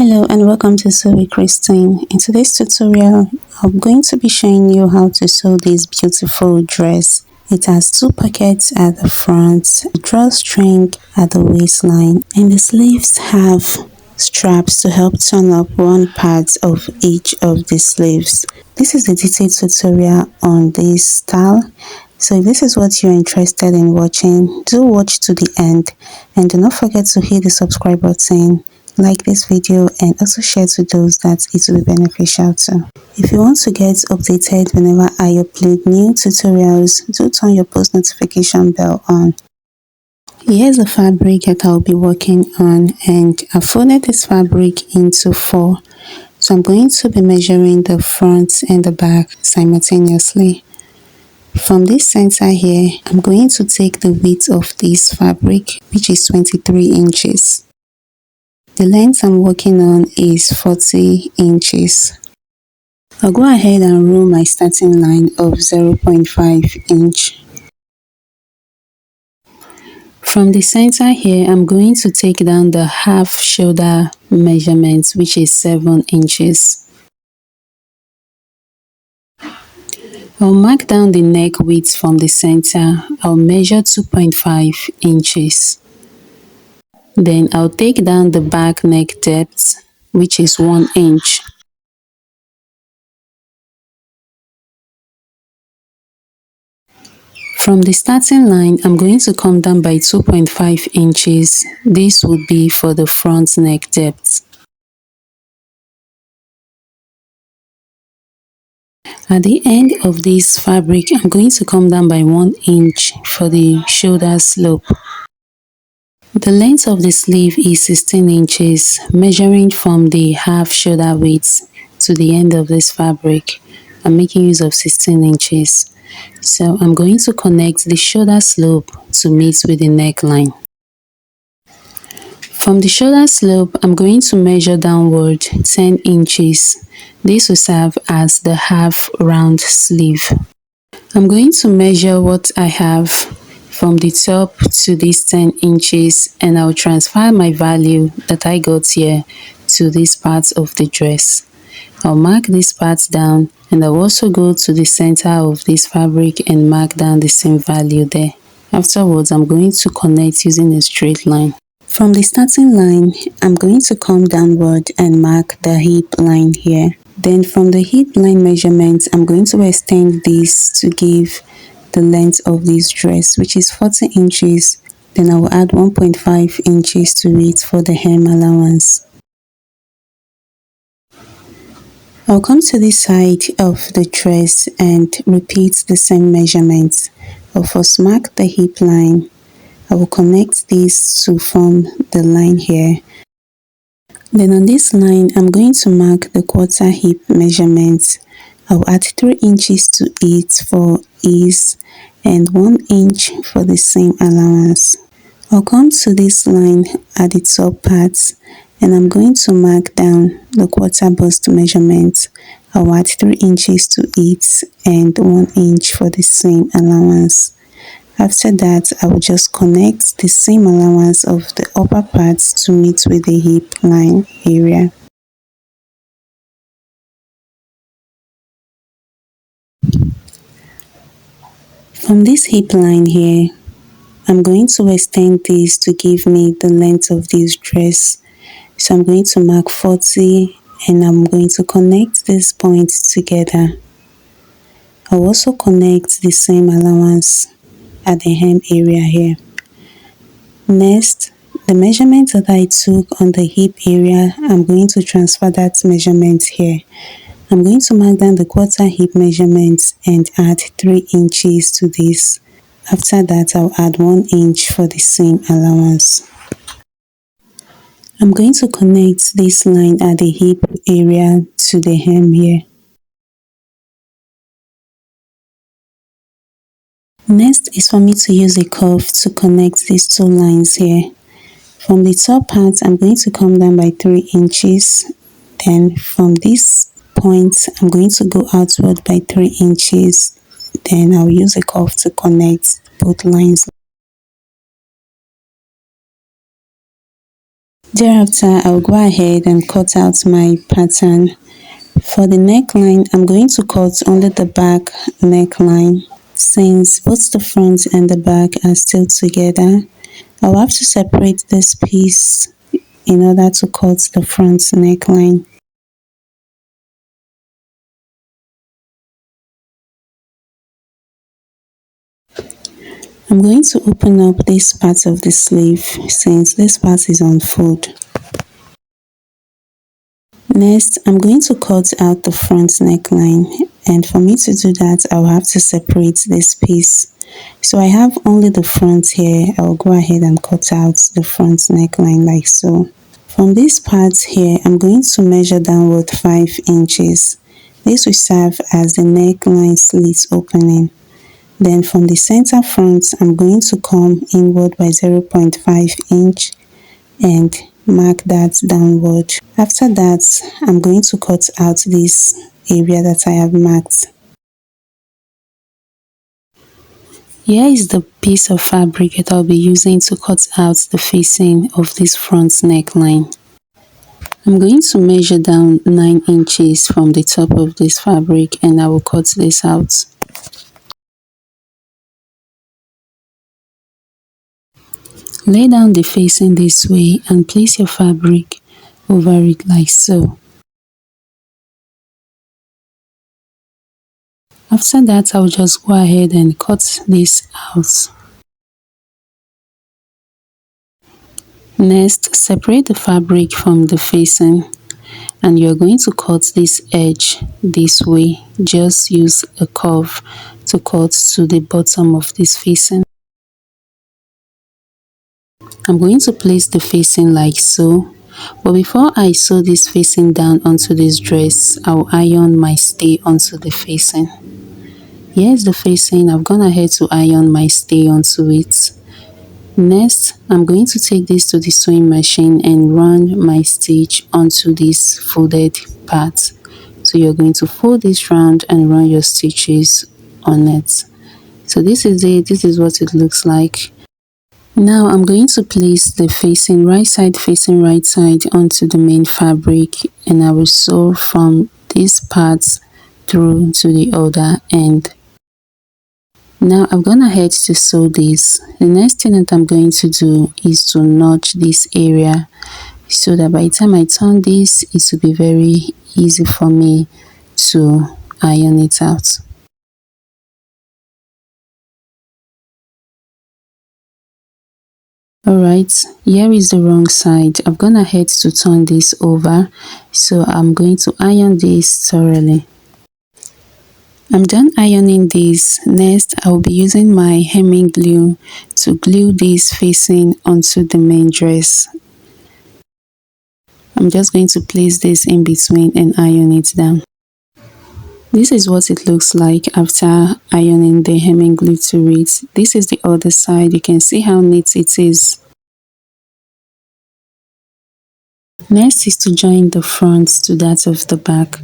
Hello and welcome to Sew with Christine. In today's tutorial, I'm going to be showing you how to sew this beautiful dress. It has two pockets at the front, a drawstring at the waistline, and the sleeves have straps to help turn up one part of each of the sleeves. This is the detailed tutorial on this style. So if this is what you're interested in watching, do watch to the end and do not forget to hit the subscribe button, like this video, and also share to those that it will be beneficial to. If you want to get updated whenever I upload new tutorials, do turn your post notification bell on. Here's the fabric that I'll be working on, and I folded this fabric into 4. So I'm going to be measuring the front and the back simultaneously. From this center here, I'm going to take the width of this fabric, which is 23 inches. The length I'm working on is 40 inches. I'll go ahead and rule my starting line of 0.5 inch. From the center here, I'm going to take down the half shoulder measurement, which is 7 inches. I'll mark down the neck width from the center. I'll measure 2.5 inches. Then I'll take down the back neck depth, which is 1 inch. From the starting line, I'm going to come down by 2.5 inches. This would be for the front neck depth. At the end of this fabric, I'm going to come down by 1 inch for the shoulder slope. The length of the sleeve is 16 inches, measuring from the half shoulder width to the end of this fabric. I'm making use of 16 inches. So I'm going to connect the shoulder slope to meet with the neckline. From the shoulder slope, I'm going to measure downward 10 inches. This will serve as the half round sleeve. I'm going to measure what I have from the top to these 10 inches, and I'll transfer my value that I got here to this part of the dress. I'll mark this part down, and I'll also go to the center of this fabric and mark down the same value there. Afterwards, I'm going to connect using a straight line. From the starting line, I'm going to come downward and mark the hip line here. Then from the hip line measurement, I'm going to extend this to give the length of this dress, which is 40 inches. Then I will add 1.5 inches to it for the hem allowance. I'll come to this side of the dress and repeat the same measurements. I'll first mark the hip line. I will connect this to form the line here. Then on this line, I'm going to mark the quarter hip measurement. I'll add 3 inches to it for ease and 1 inch for the same allowance. I'll come to this line at the top part, and I'm going to mark down the quarter bust measurement. I'll add 3 inches to it and 1 inch for the same allowance. After that, I will just connect the same allowance of the upper parts to meet with the hip line area. From this hip line here, I'm going to extend this to give me the length of this dress. So I'm going to mark 40, and I'm going to connect these points together. I'll also connect the same allowance at the hem area here. Next, the measurement that I took on the hip area, I'm going to transfer that measurement here. I'm going to mark down the quarter hip measurement and add 3 inches to this. After that, I'll add 1 inch for the same allowance. I'm going to connect this line at the hip area to the hem here. Next is for me to use a cuff to connect these two lines here. From the top part, I'm going to come down by 3 inches. Then from this point, I'm going to go outward by 3 inches. Then I'll use a cuff to connect both lines. Thereafter, I'll go ahead and cut out my pattern. For the neckline, I'm going to cut only the back neckline. Since both the front and the back are still together, I'll have to separate this piece in order to cut the front neckline. I'm going to open up this part of the sleeve since this part is on fold. Next, I'm going to cut out the front neckline, and for me to do that, I'll have to separate this piece. So I have only the front here. I'll go ahead and cut out the front neckline like so. From this part here, I'm going to measure downward 5 inches. This will serve as the neckline slit opening. Then from the center front, I'm going to come inward by 0.5 inch and mark that downward. After that, I'm going to cut out this area that I have marked. Here is the piece of fabric that I'll be using to cut out the facing of this front neckline. I'm going to measure down 9 inches from the top of this fabric and I will cut this out. Lay down the facing this way and place your fabric over it like so. After that, I'll just go ahead and cut this out. Next, separate the fabric from the facing and you're going to cut this edge this way. Just use a curve to cut to the bottom of this facing. I'm going to place the facing like so, but before I sew this facing down onto this dress, I'll iron my stay onto the facing. Here's the facing. I've gone ahead to iron my stay onto it. Next, I'm going to take this to the sewing machine and run my stitch onto this folded part. So you're going to fold this round and run your stitches on it. So this is it. This is what it looks like. Now I'm going to place the facing right side facing right side onto the main fabric and I will sew from this part through to the other end. Now I've gone ahead to sew this. The next thing that I'm going to do is to notch this area so that by the time I turn this, it will be very easy for me to iron it out. Alright, here is the wrong side. I've gone ahead to turn this over, so I'm going to iron this thoroughly. I'm done ironing this. Next, I'll be using my hemming glue to glue this facing onto the main dress. I'm just going to place this in between and iron it down. This is what it looks like after ironing the hemming glue to it. This is the other side. You can see how neat it is. Next is to join the front to that of the back.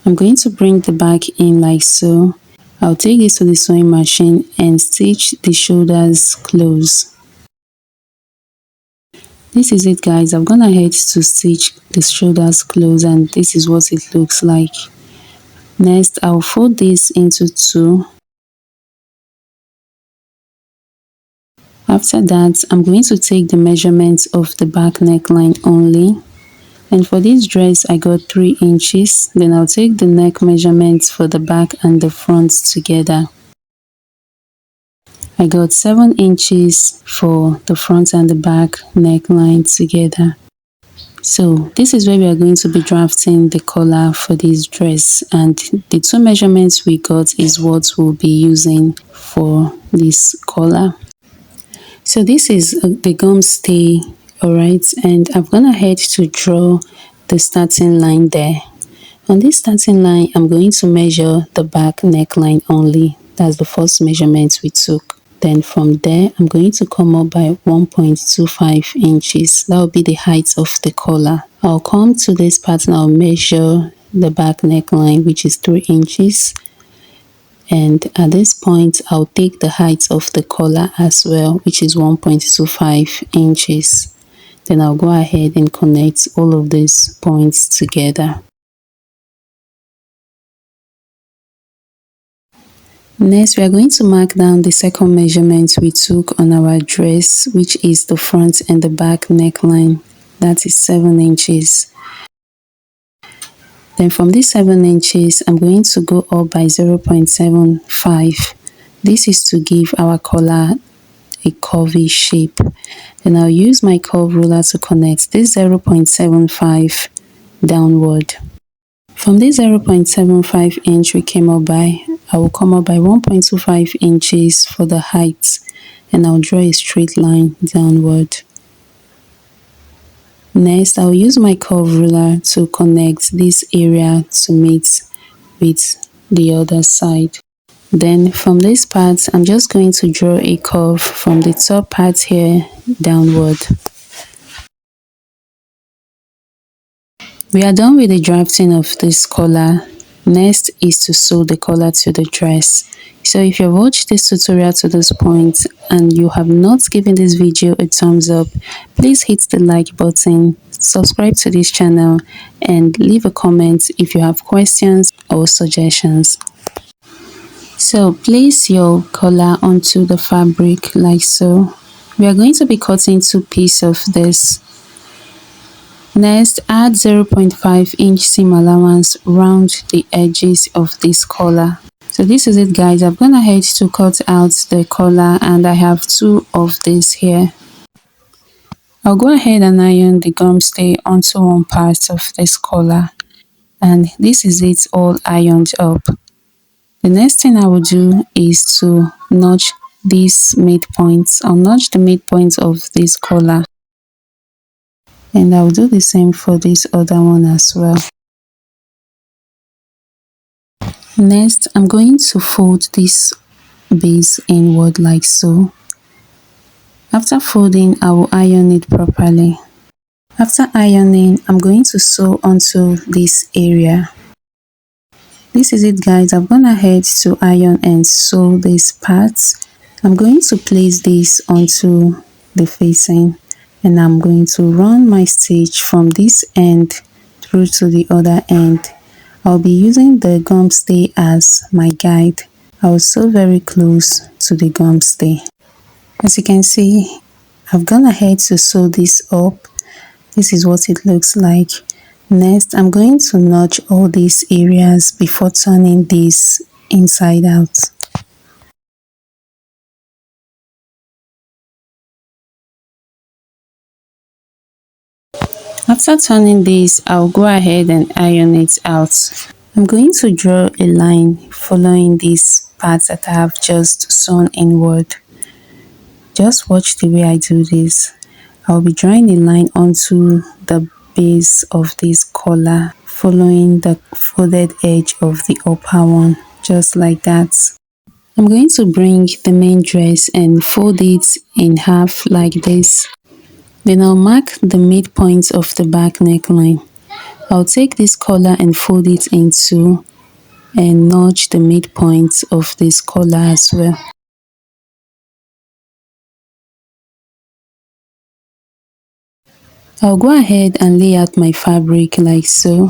I'm going to bring the back in like so. I'll take this to the sewing machine and stitch the shoulders close. This is it, guys. I've gone ahead to stitch the shoulders close and this is what it looks like. Next, I'll fold this into 2. After that, I'm going to take the measurements of the back neckline only. And for this dress, I got 3 inches. Then I'll take the neck measurements for the back and the front together. I got 7 inches for the front and the back neckline together. So this is where we are going to be drafting the collar for this dress, and the 2 measurements we got is what we'll be using for this collar. So this is the gum stay, alright, and I've gone ahead to draw the starting line there. On this starting line, I'm going to measure the back neckline only. That's the first measurement we took. Then from there, I'm going to come up by 1.25 inches. That will be the height of the collar. I'll come to this part and I'll measure the back neckline, which is 3 inches. And at this point, I'll take the height of the collar as well, which is 1.25 inches. Then I'll go ahead and connect all of these points together. Next, we are going to mark down the second measurement we took on our dress, which is the front and the back neckline. That is 7 inches. Then from this 7 inches, I'm going to go up by 0.75. This is to give our collar a curvy shape. Then I'll use my curve ruler to connect this 0.75 downward. From this 0.75 inch we came up by, I will come up by 1.25 inches for the height, and I'll draw a straight line downward. Next, I'll use my curve ruler to connect this area to meet with the other side. Then from this part, I'm just going to draw a curve from the top part here downward. We are done with the drafting of this collar. Next is to sew the collar to the dress. So if you've watched this tutorial to this point and you have not given this video a thumbs up, please hit the like button, subscribe to this channel, and leave a comment if you have questions or suggestions. So place your collar onto the fabric like so. We are going to be cutting 2 pieces of this. Next, add 0.5 inch seam allowance round the edges of this collar. So this is it, guys. I've gone ahead to cut out the collar and I have 2 of this here. I'll go ahead and iron the gum stay onto one part of this collar, and this is it all ironed up. The next thing I will do is to notch these midpoints. I'll notch the midpoints of this collar, and I'll do the same for this other one as well. Next, I'm going to fold this base inward like so. After folding, I will iron it properly. After ironing, I'm going to sew onto this area. This is it, guys. I've gone ahead to iron and sew these parts. I'm going to place this onto the facing, and I'm going to run my stitch from this end through to the other end. I'll be using the gum stay as my guide. I will sew very close to the gum stay. As you can see, I've gone ahead to sew this up. This is what it looks like. Next, I'm going to notch all these areas before turning this inside out. After turning this, I'll go ahead and iron it out. I'm going to draw a line following these parts that I have just sewn inward. Just watch the way I do this. I'll be drawing a line onto the base of this collar, following the folded edge of the upper one, just like that. I'm going to bring the main dress and fold it in half like this. Then I'll mark the midpoint of the back neckline. I'll take this collar and fold it in 2 and notch the midpoint of this collar as well. I'll go ahead and lay out my fabric like so.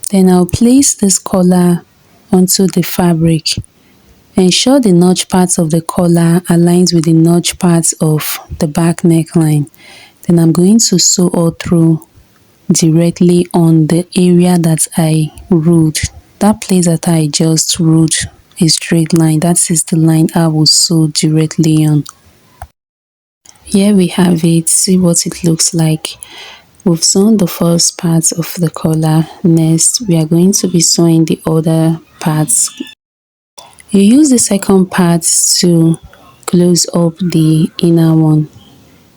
Then I'll place this collar onto the fabric. Ensure the notch part of the collar aligns with the notch part of the back neckline. Then I'm going to sew all through directly on the area that I ruled. That place that I just ruled a straight line, that is the line I will sew directly on. Here we have it. See what it looks like. We've sewn the first part of the collar. Next, we are going to be sewing the other parts. You use the second part to close up the inner one.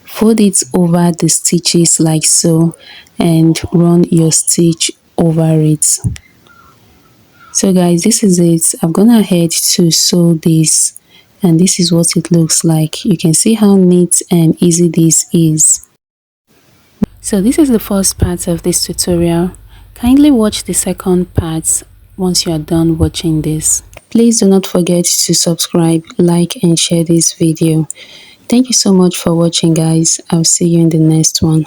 Fold it over the stitches like so and run your stitch over it. So guys, this is it. I've gone ahead to sew this, and this is what it looks like. You can see how neat and easy this is. So this is the first part of this tutorial. Kindly watch the second part once you are done watching this. Please do not forget to subscribe, like and share this video. Thank you so much for watching, guys. I'll see you in the next one.